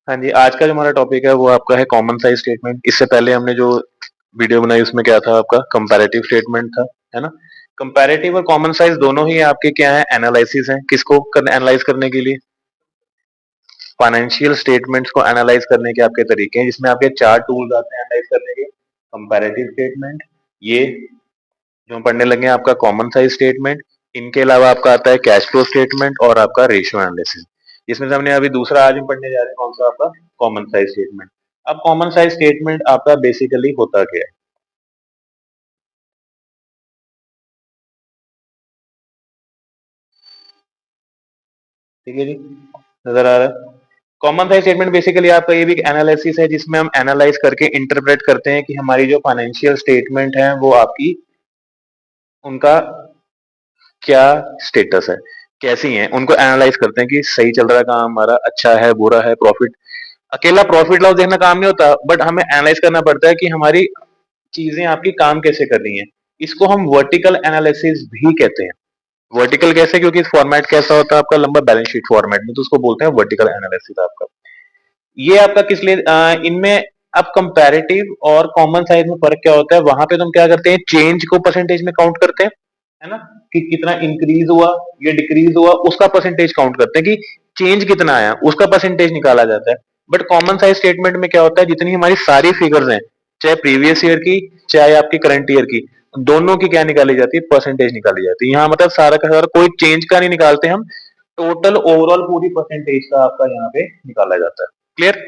हाँ जी, आज का जो हमारा टॉपिक है वो आपका है कॉमन साइज स्टेटमेंट। इससे पहले हमने जो वीडियो बनाई उसमें क्या था आपका कंपैरेटिव स्टेटमेंट था, है ना? कंपैरेटिव और कॉमन साइज दोनों ही आपके क्या है एनालिसिस हैं। किसको एनालाइज करने के लिए? फाइनेंशियल स्टेटमेंट्स को एनालाइज करने के आपके तरीके हैं, जिसमें आपके 4 टूल्स आते हैं एनालाइज करने के। कंपैरेटिव स्टेटमेंट, ये जो हम पढ़ने लगे हैं आपका कॉमन साइज स्टेटमेंट। इनके अलावा आपका आता है कैश फ्लो स्टेटमेंट और आपका रेशियो एनालिसिस। इसमें से हमने अभी दूसरा आज हम पढ़ने जा रहे हैं, कौन सा आपका कॉमन साइज स्टेटमेंट। अब कॉमन साइज स्टेटमेंट आपका बेसिकली होता क्या है? ठीक है जी, नजर आ रहा है? कॉमन साइज स्टेटमेंट बेसिकली आपका ये भी एनालिसिस है, जिसमें हम एनालाइज करके इंटरप्रेट करते हैं कि हमारी जो फाइनेंशियल स्टेटमेंट है वो आपकी उनका क्या स्टेटस है, कैसी है, उनको एनालाइज करते हैं कि सही चल रहा है काम हमारा, अच्छा है, बुरा है, प्रॉफिट। अकेला प्रॉफिट लॉस देखना काम नहीं होता, बट हमें एनालाइज करना पड़ता है कि हमारी चीजें आपकी काम कैसे कर रही हैं। इसको हम वर्टिकल एनालिसिस भी कहते हैं। वर्टिकल कैसे? क्योंकि इस फॉर्मेट कैसा होता है आपका, लंबा बैलेंस शीट फॉर्मेट में, तो उसको बोलते हैं वर्टिकल एनालिसिस आपका। ये आपका किस लिए इनमें अब कंपैरेटिव और कॉमन साइज में फर्क क्या होता है? वहां पे तुम क्या करते हैं, चेंज को परसेंटेज में काउंट करते हैं, है ना? कि कितना इंक्रीज हुआ या डिक्रीज हुआ उसका परसेंटेज काउंट करते हैं, कि चेंज कितना आया उसका परसेंटेज निकाला जाता है। बट कॉमन साइज स्टेटमेंट में क्या होता है, जितनी हमारी सारी फिगर्स हैं, चाहे प्रीवियस ईयर की चाहे आपकी करंट ईयर की, दोनों की क्या निकाली जाती है? परसेंटेज निकाली जाती है। यहाँ मतलब सारा का सारा कोई चेंज का नहीं निकालते हम, टोटल ओवरऑल पूरी परसेंटेज का आपका यहाँ पे निकाला जाता है। क्लियर?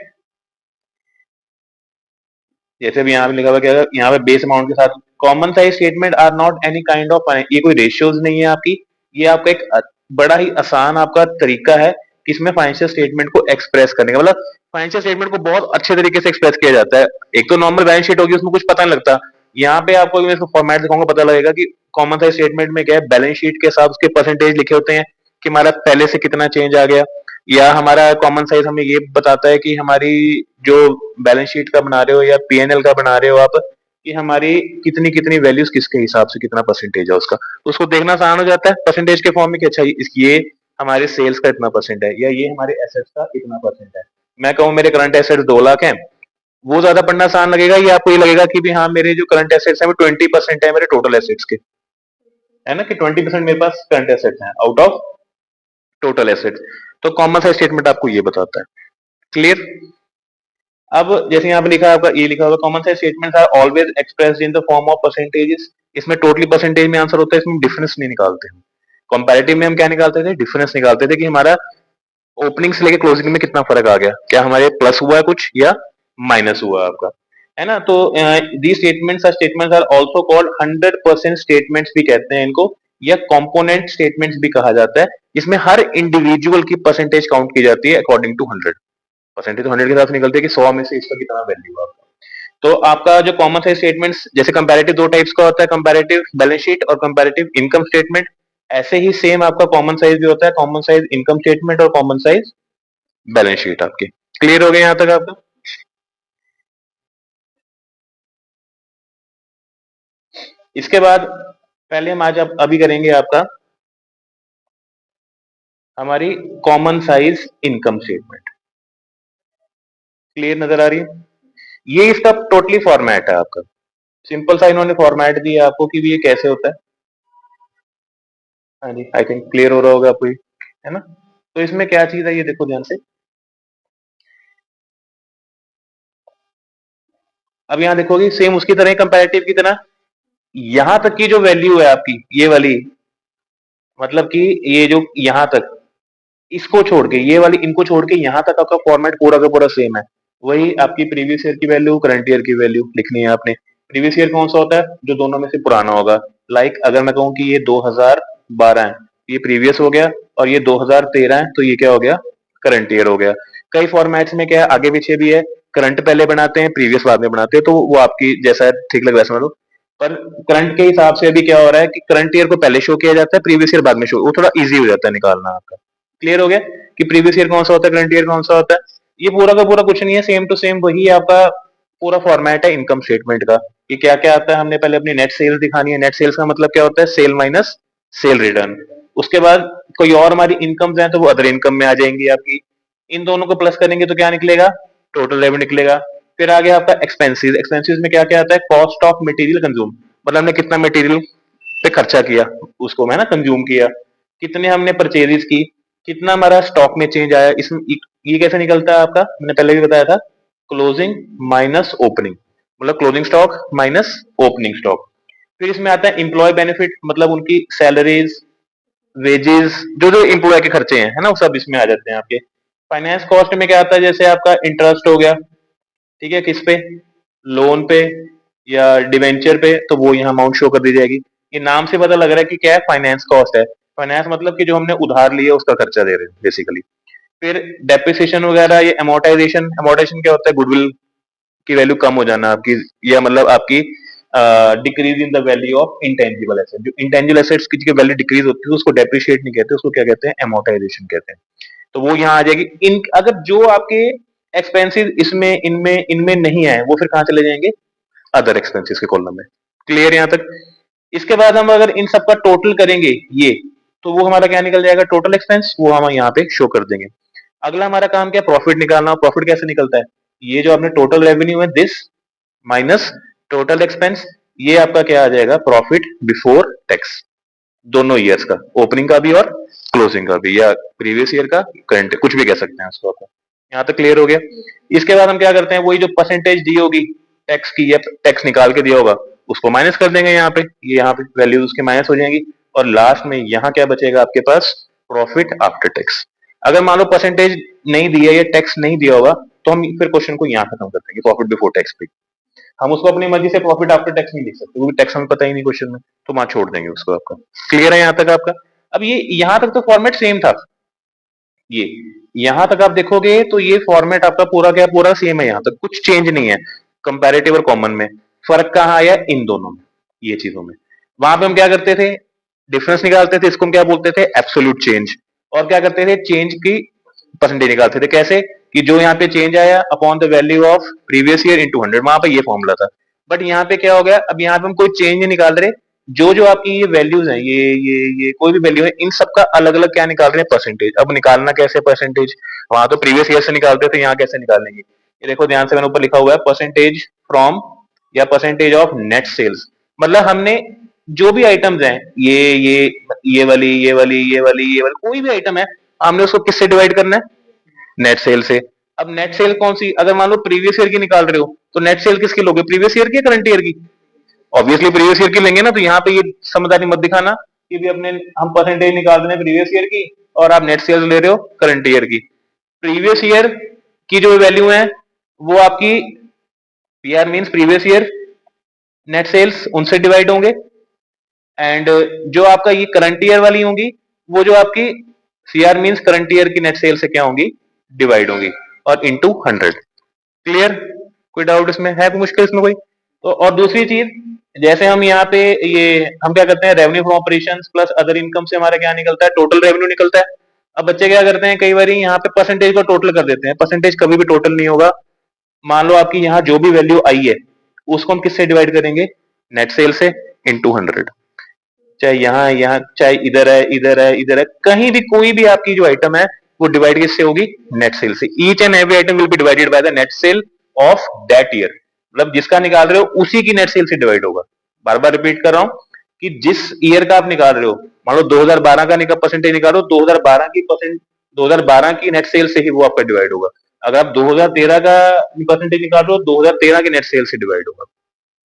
जैसे भी यहाँ पे लिखा हुआ क्या है, यहाँ पे बेस अमाउंट के साथ common size statement are not any kind of, ये कोई रेशियोज नहीं है आपकी। ये आपका एक बड़ा ही आसान आपका तरीका है इसमें फाइनेंशियल स्टेटमेंट को एक्सप्रेस करने का। मतलब फाइनेंशियल स्टेटमेंट को बहुत अच्छे तरीके से एक्सप्रेस किया जाता है। एक तो नॉर्मल बैलेंस शीट होगी, उसमें कुछ पता नहीं लगता। यहाँ पे आपको मैं इसको फॉर्मेट दिखाऊंगा, पता लगेगा कि कॉमन साइज स्टेटमेंट में क्या है, बैलेंस शीट के साथ उसके परसेंटेज लिखे होते हैं कि हमारा पहले से कितना चेंज आ गया। या हमारा कॉमन साइज हमें ये बताता है कि हमारी जो बैलेंस शीट का बना रहे हो या पीएनएल का बना रहे हो आप, कि हमारी कितनी कितनी वैल्यूज किसके हिसाब से कितना परसेंटेज है उसका, तो उसको देखना आसान हो जाता है परसेंटेज के फॉर्म में कि अच्छा ये हमारे सेल्स का इतना परसेंट है या ये हमारे एसेट्स का इतना परसेंट है। मैं कहूँ मेरे करंट एसेट्स 2 लाख है, वो ज्यादा पढ़ना आसान लगेगा, या आपको ये लगेगा कि भी हाँ मेरे जो करंट एसेट्स है वो 20% है मेरे टोटल एसेट्स के, है ना? कि 20% मेरे पास करंट एसेट्स हैं आउट ऑफ टोटल एसेट्स। तो कॉमन साइज स्टेटमेंट आपको ये बताता है। क्लियर? अब जैसे यहाँ पे लिखा है आपका, ये लिखा होगा common size statements are always expressed in the form of percentages. इसमें टोटली परसेंटेज में आंसर होता है, इसमें डिफरेंस नहीं निकालते हम। कंपैरेटिव में हम क्या निकालते थे? डिफरेंस निकालते थे कि हमारा ओपनिंग से लेके क्लोजिंग में कितना फर्क आ गया, क्या हमारे प्लस हुआ है कुछ या माइनस हुआ आपका, है ना? तो the statements are also called 100% statements भी कहते हैं इनको, या कंपोनेंट स्टेटमेंट्स भी कहा जाता है। इसमें हर इंडिविजुअल की परसेंटेज काउंट की जाती है अकॉर्डिंग टू 100। परसेंटेज तो 100 के साथ निकलती है कि 100 में से इसका कितना वैल्यू है आपका। तो आपका जो कॉमन साइज स्टेटमेंट्स, जैसे कंपैरेटिव 2 टाइप्स का होता है, कंपैरेटिव बैलेंस शीट और कंपैरेटिव इनकम स्टेटमेंट। ऐसे ही सेम आपका कॉमन साइज भी होता है, कॉमन साइज इनकम स्टेटमेंट और कॉमन साइज बैलेंस शीट आपकी। क्लियर हो गया यहाँ तक आपका? इसके बाद पहले हम आज अभी करेंगे आपका हमारी common size income statement. Clear नजर आ रही है? ये इसका टोटली फॉर्मेट है आपका। सिंपल सा इन्होंने फॉर्मेट दिया आपको कि भी ये कैसे होता है। हाँ जी, आई थिंक क्लियर हो रहा होगा आपको ये, है ना? तो इसमें क्या चीज है ये देखो ध्यान से। अब यहाँ देखोगे सेम उसकी तरह कंपैरेटिव की तरह, यहां तक की जो वैल्यू है आपकी ये वाली, मतलब कि ये जो यहां तक, इसको छोड़ के ये वाली इनको छोड़ के यहां तक आपका फॉर्मेट पूरा का पूरा सेम है। वही आपकी प्रीवियस ईयर की वैल्यू करंट ईयर की वैल्यू लिखनी है आपने। प्रीवियस ईयर कौन सा होता है? जो दोनों में से पुराना होगा। अगर मैं कहूँ कि ये 2012 है, ये प्रीवियस हो गया, और ये 2013 है, तो ये क्या हो गया? करंट ईयर हो गया। कई फॉर्मेट्स में क्या है, आगे पीछे भी है, करंट पहले बनाते हैं प्रीवियस बाद में बनाते हैं, तो वो आपकी जैसा ठीक लगे वैसा मतलब। पर करंट के हिसाब से अभी क्या हो रहा है कि करंट ईयर को पहले शो किया जाता है, प्रीवियस ईयर बाद में शो, वो थोड़ा इजी हो जाता है निकालना आपका। क्लियर हो गया कि प्रीवियस ईयर कौन सा होता है, करंट ईयर कौन सा होता है? ये पूरा का पूरा कुछ नहीं है, सेम टू सेम वही आपका पूरा फॉर्मेट है इनकम स्टेटमेंट का। कि क्या क्या आता है, हमने पहले अपनी नेट सेल्स दिखानी है। नेट सेल्स का मतलब क्या होता है? Sale minus sale return. उसके बाद कोई और हमारी इनकम्स हैं तो वो अदर इनकम में आ जाएंगी आपकी। इन दोनों को प्लस करेंगे तो क्या निकलेगा, टोटल रेवेन्यू निकलेगा। फिर आ गया आपका एक्सपेंसेस। एक्सपेंसेस में क्या क्या आता है, कॉस्ट ऑफ मटेरियल कंज्यूम, मतलब हमने कितना मटेरियल पे खर्चा किया, उसको मैं ना कंज्यूम किया, कितने हमने परचेजेस की, कितना हमारा स्टॉक में चेंज आया। इसमें ये कैसे निकलता है आपका, मैंने पहले भी बताया था, क्लोजिंग माइनस ओपनिंग, मतलब closing stock minus opening stock. फिर इसमें आता है एम्प्लॉय बेनिफिट, मतलब उनकी सैलरीज, वेजेस, जो जो एम्प्लॉय के खर्चे हैं, है ना, वो सब इसमें आ जाते हैं आपके। फाइनेंस कॉस्ट में क्या आता है, जैसे आपका इंटरेस्ट हो गया, ठीक है, किस पे, लोन पे या डिवेंचर पे, तो वो यहाँ अमाउंट शो कर दी जाएगी। ये नाम से पता लग रहा है कि क्या है, फाइनेंस कॉस्ट है। फाइनेंस मतलब कि जो हमने उधार लिया उसका खर्चा दे रहे हैं बेसिकली। फिर डेप्रिसिएशन वगैरह, ये अमोर्टाइजेशन। अमोर्टाइजेशन क्या होता है, गुडविल की वैल्यू कम हो जाना आपकी, या मतलब आपकी decrease in the value of intangible asset. जो इंटेंजिबल एसेट्स की वैल्यू डिक्रीज होती है उसको डेप्रिशिएट नहीं कहते, उसको क्या कहते हैं, अमोर्टाइजेशन कहते हैं। तो वो यहाँ आ जाएगी। इन अगर जो आपके एक्सपेंसिव इसमें इनमें इनमें नहीं आए, वो फिर कहाँ चले जाएंगे, अदर एक्सपेंसेस के कॉलम में। क्लियर यहाँ तक। इसके बाद हम अगर इन सबका टोटल करेंगे ये, तो वो हमारा क्या निकल जाएगा, टोटल एक्सपेंस, वो हम यहाँ पे शो कर देंगे। अगला हमारा काम क्या, प्रॉफिट निकालना। प्रॉफिट कैसे निकलता है, ये जो आपने टोटल रेवेन्यू है दिस माइनस टोटल एक्सपेंस, ये आपका क्या आ जाएगा, प्रॉफिट बिफोर टैक्स, दोनों ईयर्स का, ओपनिंग का भी और क्लोजिंग का भी, या प्रीवियस ईयर का, करंट, कुछ भी कह सकते हैं उसको आप। यहाँ तक क्लियर हो गया। इसके बाद हम क्या करते हैं, वही जो परसेंटेज दी होगी टैक्स की, या टैक्स निकाल के दिया होगा, उसको माइनस कर देंगे यहाँ पे, ये यहाँ पे वैल्यूज उसके माइनस हो जाएंगी, और लास्ट में यहाँ क्या बचेगा आपके पास, प्रॉफिट आफ्टर टैक्स। अगर मान लो परसेंटेज नहीं दिया या टैक्स नहीं दिया होगा, तो हम फिर क्वेश्चन को यहाँ खत्म कर देंगे, प्रॉफिट बिफोर टैक्स पे। हम उसको अपनी मर्जी से प्रॉफिट आफ्टर टैक्स नहीं लिख सकते, क्योंकि टैक्स हमें पता ही नहीं क्वेश्चन में, तो वहां छोड़ देंगे उसको आपका। क्लियर है यहाँ तक आपका। अब ये यहाँ तक तो फॉर्मेट सेम था, ये यहां तक आप देखोगे तो ये फॉर्मेट आपका पूरा क्या पूरा सेम है, यहां तक कुछ चेंज नहीं है। कंपैरेटिव और कॉमन में फर्क कहाँ आया, इन दोनों में, ये चीजों में। वहां पे हम क्या करते थे, डिफरेंस निकालते थे, इसको हम क्या बोलते थे, एब्सोल्यूट चेंज। और क्या करते थे, चेंज की परसेंटेज निकालते थे, कैसे, कि जो यहाँ पे चेंज आया upon the value of previous year into 100, वहां पे ये फॉर्मूला था। बट यहाँ पे क्या हो गया, अब यहाँ पे हम कोई चेंज नहीं निकाल रहे, जो जो आपकी ये वैल्यूज हैं, ये कोई भी वैल्यू है, इन सबका अलग अलग क्या निकाल रहे हैं, परसेंटेज। अब निकालना कैसे परसेंटेज, वहां तो प्रीवियस ईयर से निकालते थे, यहाँ कैसे निकालेंगे, ये देखो ध्यान से, मैंने ऊपर लिखा हुआ है परसेंटेज फ्रॉम, या परसेंटेज ऑफ नेट सेल्स। मतलब हमने जो भी आइटम्स हैं, ये वाली, ये वाली, ये वाली, ये वाली, कोई भी आइटम है, हमने उसको किससे डिवाइड करना है, नेट सेल से। अब नेट सेल कौन सी, अगर मान लो प्रीवियस ईयर की निकाल रहे हो, तो नेट सेल किसकी लोगे, प्रीवियस ईयर की, करंट ईयर की, ऑब्वियसली प्रीवियस ईयर की लेंगे ना। तो यहाँ पे ये समझदारी मत दिखाना कि भी अपने हम परसेंटेज निकाल रहे हैं प्रीवियस ईयर की, और आप नेट सेल्स ले रहे हो करंट ईयर की। प्रीवियस ईयर की जो वैल्यू है वो आपकी, PR means previous year net sales, उनसे डिवाइड होंगे। एंड जो आपका ये करंट ईयर वाली होंगी, वो जो आपकी सीआर मींस करंट ईयर की नेट सेल से क्या होंगी, डिवाइड होंगी, और इनटू 100। क्लियर, कोई डाउट इसमें है, कोई मुश्किल इसमें कोई। तो और दूसरी चीज, जैसे हम यहाँ पे ये हम क्या करते हैं, revenue from operations plus other income से हमारा क्या निकलता है, टोटल रेवेन्यू निकलता है। अब बच्चे क्या करते हैं, कई बार यहाँ पे परसेंटेज को टोटल कर देते हैं, परसेंटेज कभी भी टोटल नहीं होगा। मान लो आपकी यहाँ जो भी वैल्यू आई है, उसको हम किससे डिवाइड करेंगे, नेट सेल से, इंटू 100। चाहे यहाँ चाहे इधर है, इधर है, इधर है, कहीं भी कोई भी आपकी जो आइटम है, वो डिवाइड किससे होगी, नेट सेल से। Each and every item will be divided by the net cell of that year, मतलब जिसका निकाल रहे हो उसी की नेट सेल से डिवाइड होगा। बार बार रिपीट कर रहा हूं कि जिस ईयर का आप निकाल रहे हो, मान लो 2012 का परसेंटेज निकालो, 2012 की नेट सेल से ही वो आपका डिवाइड होगा। अगर आप 2013 का परसेंटेज निकाल रहे हो, 2013 की नेट सेल से डिवाइड होगा।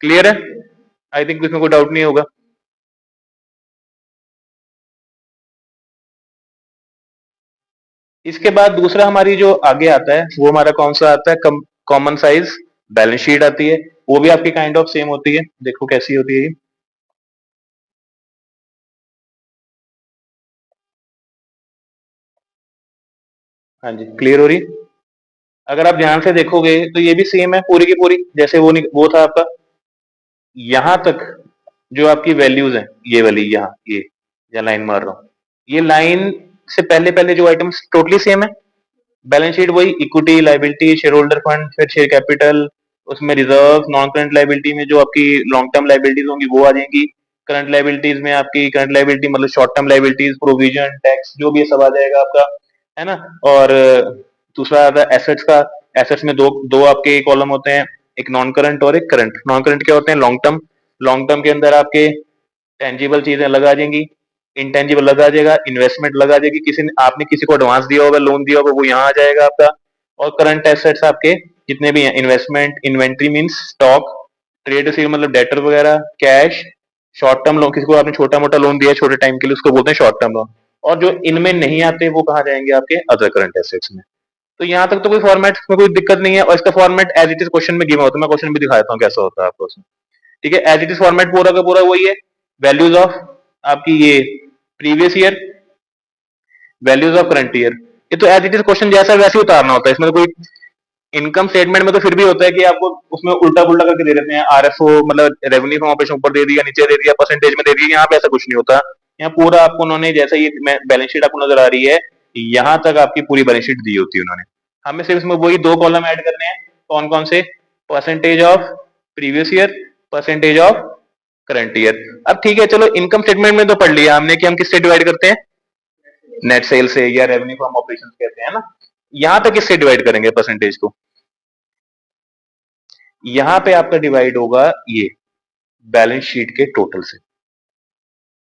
क्लियर है, आई थिंक इसमें कोई डाउट नहीं होगा। इसके बाद दूसरा हमारी जो आगे आता है, वो हमारा कौन सा आता है, कॉमन साइज बैलेंस शीट आती है। वो भी आपकी काइंड ऑफ सेम होती है, देखो कैसी होती है ये। हाँ जी, क्लियर हो रही। अगर आप ध्यान से देखोगे तो ये भी सेम है पूरी की पूरी, जैसे वो था आपका। यहां तक जो आपकी वैल्यूज हैं, ये वाली, यहाँ ये या लाइन मार रहा हूँ, ये लाइन से पहले पहले जो आइटम्स टोटली सेम है। बैलेंस शीट वही, equity, liability, share holder fund, फिर शेयर कैपिटल, उसमें रिजर्व, नॉन करंट लाइबिलिटी में जो आपकी लॉन्ग टर्म लाइबिलिटीज होंगी वो आ जाएंगी। करंट लाइबिलिटीज में आपकी करंट लाइबिलिटी मतलब short term liabilities, provision, tax, जो भी सब आ जाएगा आपका, है ना। और दूसरा आता है एसेट्स का। एसेट्स में दो दो आपके कॉलम होते हैं, एक नॉन करंट और एक करंट। नॉन करंट क्या होते हैं? Long term. लॉन्ग टर्म के अंदर आपके टेंजिबल चीजें अलग आ जाएंगी, इंटेंजिबल अलग आ जाएगा, इन्वेस्टमेंट अलग आ जाएगी, किसी ने आपने किसी को एडवांस दिया होगा, लोन दिया होगा, वो यहाँ आ जाएगा आपका। और करंट एसेट्स आपके जितने भी हैं, investment, inventory means stock, trade receive मतलब डेटर वगैरह, कैश, शॉर्ट टर्म लोन, किसी को आपने छोटा मोटा लोन दिया छोटे टाइम के लिए, उसको बोलते हैं शॉर्ट टर्म लोन। और जो इनमें नहीं आते वो कहाँ जाएंगे? आपके अदर करंट एसेट्स में। तो यहाँ तक तो कोई फॉर्मेट में कोई दिक्कत नहीं है, और इसका format as it is question में गिवन होता है। मैं क्वेश्चन भी दिखा देता हूँ कैसा होता है आपको उसमें। ठीक है, एज इट इज फॉर्मेट पूरा का पूरा वही है। वैल्यूज ऑफ आपकी ये previous year, values of current year, ये तो एज इट इज क्वेश्चन जैसा वैसे ही उतारना होता है। इसमें तो कोई इनकम स्टेटमेंट में तो फिर भी होता है कि आपको उसमें उल्टा पुल्टा करके दे देते हैं, आरएफओ मतलब रेवेन्यू फ्रॉम ऑपरेशन ऊपर दे दिया, नीचे दे दिया, परसेंटेज में दे दिया। यहाँ पे ऐसा कुछ नहीं होता। यहाँ पूरा आपको उन्होंने, जैसे ये बैलेंस शीट आपको नजर आ रही है, यहाँ तक आपकी पूरी बैलेंस शीट दी होती है उन्होंने। हमें सिर्फ इसमें वही दो कॉलम ऐड करने हैं। कौन कौन से? Percentage of previous year, percentage of current year. अब ठीक है, चलो इनकम स्टेटमेंट में तो पढ़ लिया हमने कि हम किससे डिवाइड करते हैं, नेट सेल से, या रेवेन्यू फ्रॉम ऑपरेशन कहते हैं ना। यहाँ पे किससे डिवाइड करेंगे परसेंटेज को? यहां पे आपका डिवाइड होगा ये बैलेंस शीट के टोटल से।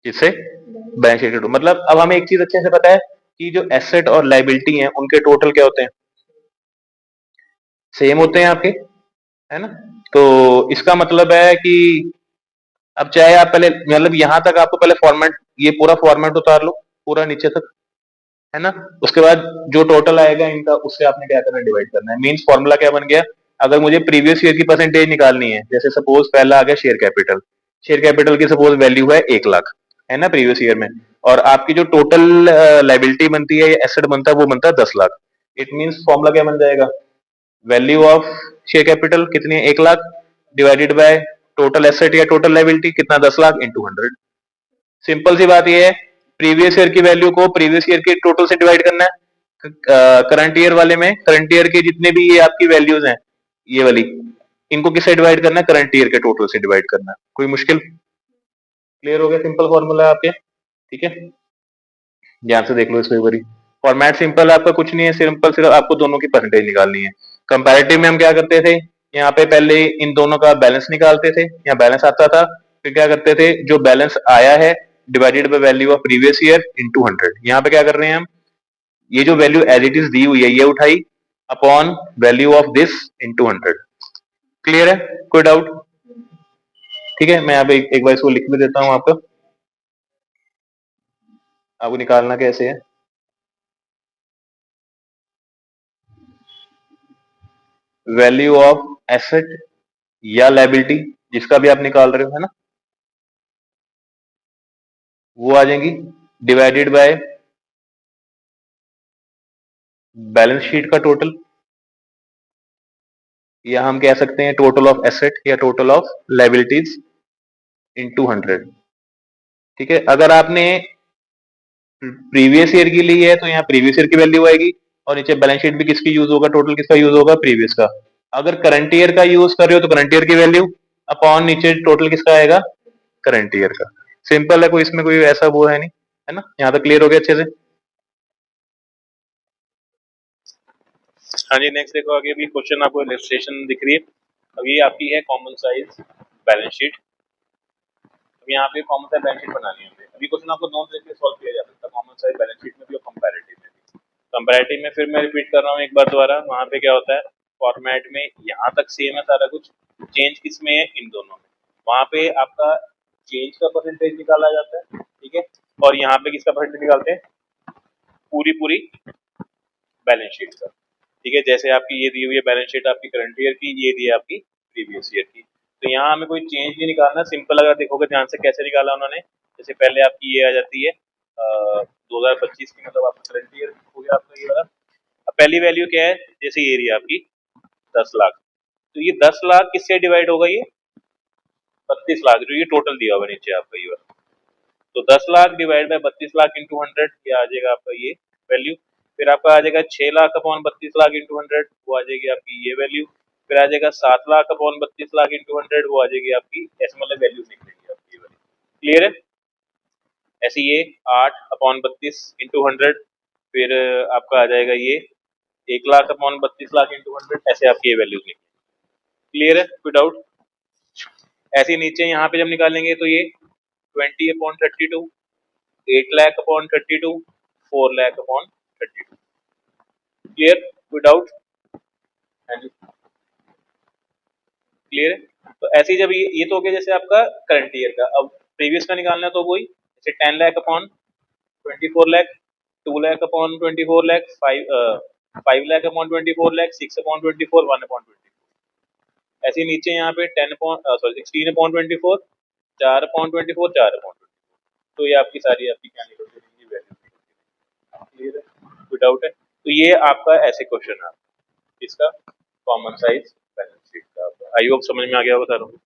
किससे? बैलेंस शीट के टोटल। मतलब अब हमें एक चीज अच्छे से पता है कि जो एसेट और लाइबिलिटी है उनके टोटल क्या होते हैं? सेम होते हैं आपके, है ना। तो इसका मतलब है कि अब चाहे आप पहले, मतलब यहां तक आपको पहले फॉर्मेट, ये पूरा फॉर्मेट उतार लो पूरा नीचे तक, है ना। उसके बाद जो टोटल आएगा इनका, उससे आपने क्या करना है? डिवाइड करना है। मींस फॉर्मूला क्या बन गया? अगर मुझे प्रीवियस ईयर की परसेंटेज निकालनी है, जैसे सपोज पहला आ गया शेयर कैपिटल। शेयर कैपिटल की सपोज वैल्यू है 1 लाख, है ना, प्रीवियस ईयर में। और आपकी जो टोटल लाइबिलिटी बनती है या एसेट बनता है वो बनता है 10 लाख। इट मीन्स फॉर्मूला क्या बन जाएगा? वैल्यू ऑफ शेयर कैपिटल कितनी है? 1 lakh, divided by total asset या टोटल लाइबिलिटी कितना? 10 लाख इंटू 100। सिंपल सी बात ये है, प्रीवियस ईयर की वैल्यू को प्रीवियस ईयर के टोटल से डिवाइड करना है। करंट ईयर वाले में करंट ईयर के जितने भी ये आपकी वैल्यूज हैं, ये वाली, इनको किससे डिवाइड करना है? करंट ईयर के टोटल से डिवाइड करना है। कोई मुश्किल? क्लियर हो गया? सिंपल फॉर्मूला है आपके। ठीक है, ध्यान से देख लो इसको एक बारी। फॉर्मेट सिंपल है आपका, कुछ नहीं है, सिंपल सिर्फ आपको दोनों की परसेंटेज निकालनी है। कंपैरेटिव में हम क्या करते थे? यहाँ पे पहले इन दोनों का बैलेंस निकालते थे, यहाँ बैलेंस आता था, फिर क्या करते थे? जो बैलेंस आया है divided by value of previous year into 100। यहाँ पे क्या कर रहे हैं हम? ये जो वैल्यू एज इट इज दी हुई है ये उठाई upon value of this into 100। Clear है? कोई डाउट? ठीक है, मैं यहाँ पे एक बार इसको लिख भी देता हूँ आपको, आपको निकालना कैसे है। वैल्यू ऑफ एसेट या लाइबिलिटी, जिसका भी आप निकाल रहे हो, है ना, वो आ जाएंगी डिवाइडेड बाय बैलेंस शीट का टोटल, या हम कह सकते हैं टोटल ऑफ एसेट या टोटल ऑफ लाइबिलिटीज इनटू 100। ठीक है, अगर आपने प्रीवियस ईयर की ली है तो यहाँ प्रीवियस ईयर की वैल्यू आएगी, और नीचे बैलेंस शीट भी किसकी यूज होगा? टोटल किसका यूज होगा? प्रीवियस का। अगर करंट ईयर का यूज कर रहे हो तो करंट ईयर की वैल्यू अपॉन नीचे टोटल किसका आएगा? करंट ईयर का। सिंपल है, कोई इसमें कोई ऐसा वो है नहीं, है ना। यहाँ तक क्लियर हो गया अच्छे से? हाँ जी, नेक्स्ट देखो आगे भी क्वेश्चन आपको इलस्ट्रेशन दिख रही है। अब ये आपकी है कॉमन साइज बैलेंस शीट। अब यहाँ पे कॉमन साइज बैलेंस शीट बनानी है हमें। अभी क्वेश्चन आपको दोनों तरीके से सॉल्व किया जा सकता है, कॉमन साइज बैलेंस शीट में भी और कंपैरेटिव में भी। कंपैरेटिव में फिर मैं रिपीट कर रहा हूँ एक बार दोबारा, वहाँ पे क्या होता है? फॉर्मेट में यहाँ तक सेम है सारा कुछ, चेंज किस में है? इन दोनों में। वहाँ पे आपका चेंज का परसेंटेज निकाला जाता है, ठीक है, और यहाँ पे किसका परसेंटेज निकालते हैं? पूरी पूरी बैलेंस शीट का। ठीक है, जैसे आपकी ये दी हुई है बैलेंस शीट आपकी करंट ईयर की, ये दी है आपकी प्रीवियस ईयर की। तो यहाँ हमें कोई चेंज नहीं निकालना, सिंपल अगर देखोगे ध्यान से कैसे निकाला उन्होंने, जैसे पहले आपकी ये आ जाती है 2025 की, मतलब आपका करंट ईयर हो गया आपका ये वाला। अब पहली वैल्यू क्या है? जैसे ये रही आपकी 10 लाख, तो ये 10 लाख किससे डिवाइड होगा? ये 32 लाख, जो ये टोटल दिया हुआ नीचे आपका ये वाला। तो 10 lakh divide by 32 lakh into 100, ये आ जाएगा आपका ये वैल्यू। फिर आपका आ जाएगा 6 लाख अपॉन 32 लाख इंटू 100, वो आ जाएगी आपकी ये वैल्यू। फिर आ जाएगा 7 लाख अपॉन 32 लाख इंटू 100, वो आ जाएगी आपकी, ऐसे मतलब वैल्यू निकलेगी आपकी ये वाली। क्लियर है? ऐसे ये 8 अपॉन 32 इंटू 100, फिर आपका आ जाएगा ये 1 लाख अपॉन 32 लाख इंटू 100, ऐसे आपकी ये वैल्यूज निकलेंगी। क्लियर है, कोई डाउट? ऐसे नीचे यहाँ पे जब निकालेंगे तो ये 20/32, 8 लाख/32, 4 लाख/32। क्लियर, कोई डाउट? हाँ जी, क्लियर है। तो ऐसे ही जब ये तो हो गया जैसे आपका करंट ईयर का। अब प्रीवियस का निकालना है तो वही, जैसे 10 लाख/24 लाख, 2 लाख/24 लाख, 5 लाख/24 लाख, 6/24, 1/24। ऐसे ही नीचे यहाँ पे 16/24, 4/24, 4/24। तो ये आपकी सारी आपकी क्या निकल जाएंगी, वैल्यू। क्लियर है, कोई डाउट है? तो ये आपका ऐसे क्वेश्चन है इसका, कॉमन साइज बैलेंस शीट का। आई होप समझ में आ गया होगा सारों को।